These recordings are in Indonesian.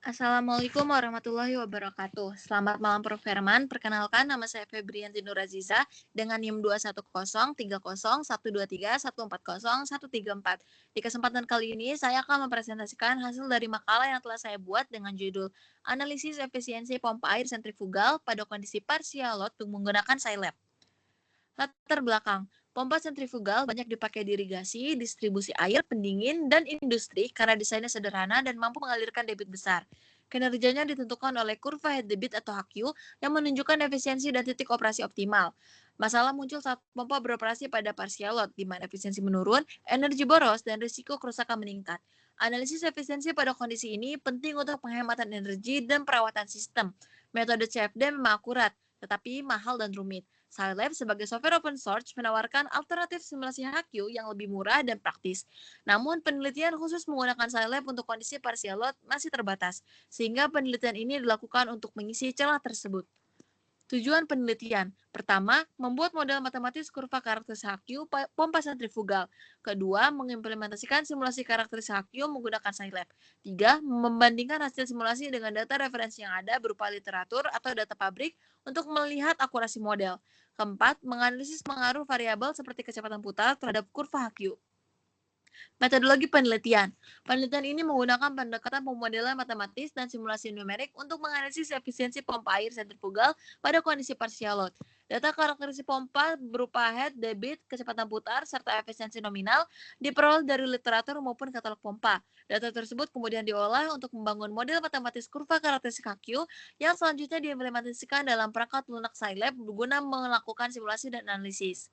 Assalamualaikum warahmatullahi wabarakatuh. Selamat malam Prof. Herman. Perkenalkan nama saya Febrianti Nuraziza dengan NIM 210300123140134. Di kesempatan kali ini saya akan mempresentasikan hasil dari makalah yang telah saya buat dengan judul Analisis Efisiensi Pompa Air Sentrifugal pada Kondisi Parsial Load menggunakan Scilab. Latar belakang, pompa sentrifugal banyak dipakai di irigasi, distribusi air, pendingin, dan industri karena desainnya sederhana dan mampu mengalirkan debit besar. Kinerjanya ditentukan oleh kurva head debit atau HQ yang menunjukkan efisiensi dan titik operasi optimal. Masalah muncul saat pompa beroperasi pada partial load, di mana efisiensi menurun, energi boros, dan risiko kerusakan meningkat. Analisis efisiensi pada kondisi ini penting untuk penghematan energi dan perawatan sistem. Metode CFD memang akurat, tetapi mahal dan rumit. Scilab sebagai software open source menawarkan alternatif simulasi HQ yang lebih murah dan praktis. Namun, penelitian khusus menggunakan Scilab untuk kondisi partial load masih terbatas, sehingga penelitian ini dilakukan untuk mengisi celah tersebut. Tujuan penelitian. Pertama, membuat model matematis kurva karakteristik HQ pompa sentrifugal. Kedua, mengimplementasikan simulasi karakteristik HQ menggunakan Scilab. Tiga, membandingkan hasil simulasi dengan data referensi yang ada berupa literatur atau data pabrik untuk melihat akurasi model. Keempat, menganalisis pengaruh variabel seperti kecepatan putar terhadap kurva HQ. Metodologi penelitian. Penelitian ini menggunakan pendekatan pemodelan matematis dan simulasi numerik untuk menganalisis efisiensi pompa air sentrifugal pada kondisi partial load. Data karakteristik pompa berupa head, debit, kecepatan putar, serta efisiensi nominal diperoleh dari literatur maupun katalog pompa. Data tersebut kemudian diolah untuk membangun model matematis kurva karakteristik HQ yang selanjutnya diimplementasikan dalam perangkat lunak Scilab guna melakukan simulasi dan analisis.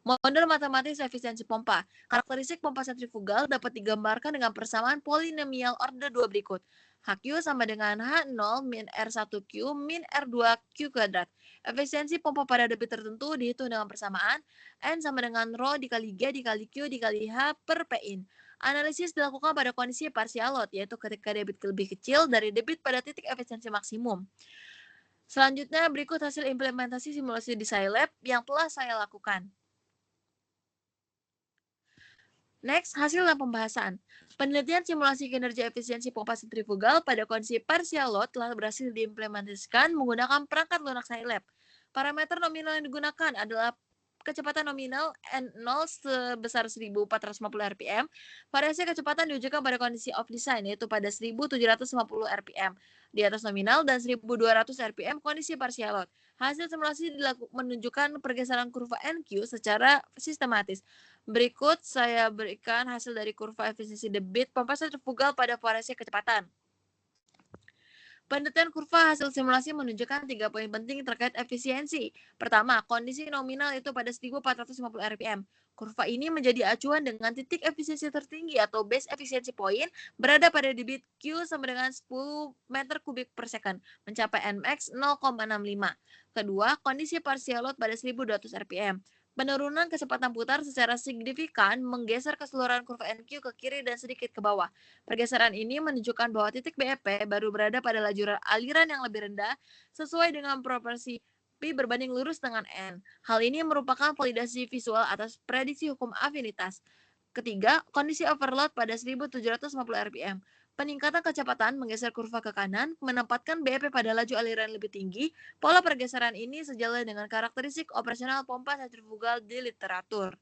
Model matematis efisiensi pompa. Karakteristik pompa sentrifugal dapat digambarkan dengan persamaan polinomial order 2 berikut. HQ sama dengan H0 min R1Q min R2Q kuadrat. Efisiensi pompa pada debit tertentu dihitung dengan persamaan N sama dengan ρ dikali G dikali Q dikali H per Pin. Analisis dilakukan pada kondisi partial load, yaitu ketika debit lebih kecil dari debit pada titik efisiensi maksimum. Selanjutnya berikut hasil implementasi simulasi di Scilab yang telah saya lakukan. Next, hasil dan pembahasan. Penelitian simulasi kinerja efisiensi pompa sentrifugal pada kondisi partial load telah berhasil diimplementasikan menggunakan perangkat lunak Scilab. Parameter nominal yang digunakan adalah kecepatan nominal N0 sebesar 1450 rpm. Variasi kecepatan diujikan pada kondisi off design, yaitu pada 1750 rpm di atas nominal dan 1200 rpm kondisi partial load. Hasil simulasi menunjukkan pergeseran kurva NQ secara sistematis. Berikut saya berikan hasil dari kurva efisiensi debit pompa sentrifugal pada variasi kecepatan. Penelitian kurva hasil simulasi menunjukkan 3 poin penting terkait efisiensi. Pertama, kondisi nominal itu pada 1450 rpm. Kurva ini menjadi acuan dengan titik efisiensi tertinggi atau base efisiency point berada pada debit Q sama dengan 10 meter kubik per second, mencapai Nmax 0,65. Kedua, kondisi partial load pada 1200 rpm. Penurunan kecepatan putar secara signifikan menggeser keseluruhan kurva NQ ke kiri dan sedikit ke bawah. Pergeseran ini menunjukkan bahwa titik BEP baru berada pada lajur aliran yang lebih rendah sesuai dengan proporsi P berbanding lurus dengan N. Hal ini merupakan validasi visual atas prediksi hukum afinitas. Ketiga, kondisi overload pada 1750 rpm. Peningkatan kecepatan menggeser kurva ke kanan, menempatkan BEP pada laju aliran lebih tinggi. Pola pergeseran ini sejalan dengan karakteristik operasional pompa sentrifugal di literatur.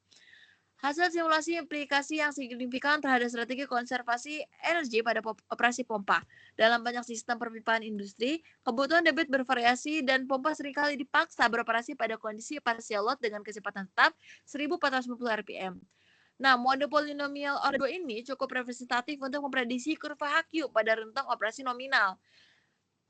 Hasil simulasi implikasi yang signifikan terhadap strategi konservasi energi pada operasi pompa. Dalam banyak sistem perpipaan industri, kebutuhan debit bervariasi dan pompa seringkali dipaksa beroperasi pada kondisi partial load dengan kecepatan tetap 1450 rpm. Nah, mode polinomial order 2 ini cukup representatif untuk memprediksi kurva HQ pada rentang operasi nominal.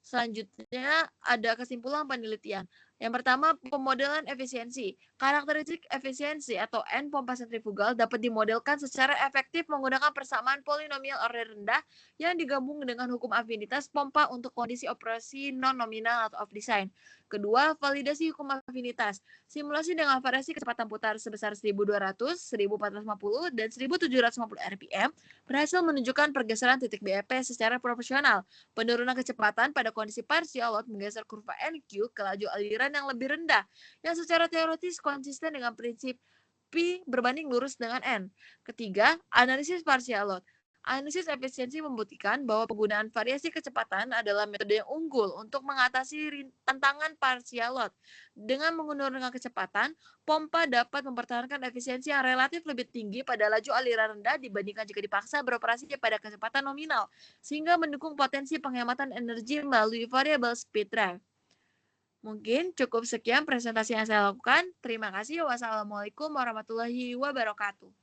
Selanjutnya ada kesimpulan penelitian. Yang pertama, pemodelan efisiensi. Karakteristik efisiensi atau N pompa sentrifugal dapat dimodelkan secara efektif menggunakan persamaan polinomial order rendah yang digabung dengan hukum afinitas pompa untuk kondisi operasi non-nominal atau off design. Kedua, validasi hukum afinitas. Simulasi dengan variasi kecepatan putar sebesar 1200, 1450, dan 1750 rpm berhasil menunjukkan pergeseran titik BEP secara proporsional. Penurunan kecepatan pada kondisi partial load menggeser kurva NQ ke laju aliran yang lebih rendah, yang secara teoritis konsisten dengan prinsip P berbanding lurus dengan N. Ketiga, analisis partial load. Analisis efisiensi membuktikan bahwa penggunaan variasi kecepatan adalah metode yang unggul untuk mengatasi tantangan partial load. Dengan menurunkan kecepatan, pompa dapat mempertahankan efisiensi yang relatif lebih tinggi pada laju aliran rendah dibandingkan jika dipaksa beroperasi pada kecepatan nominal, sehingga mendukung potensi penghematan energi melalui variable speed drive. Mungkin cukup sekian presentasi yang saya lakukan. Terima kasih. Wassalamualaikum warahmatullahi wabarakatuh.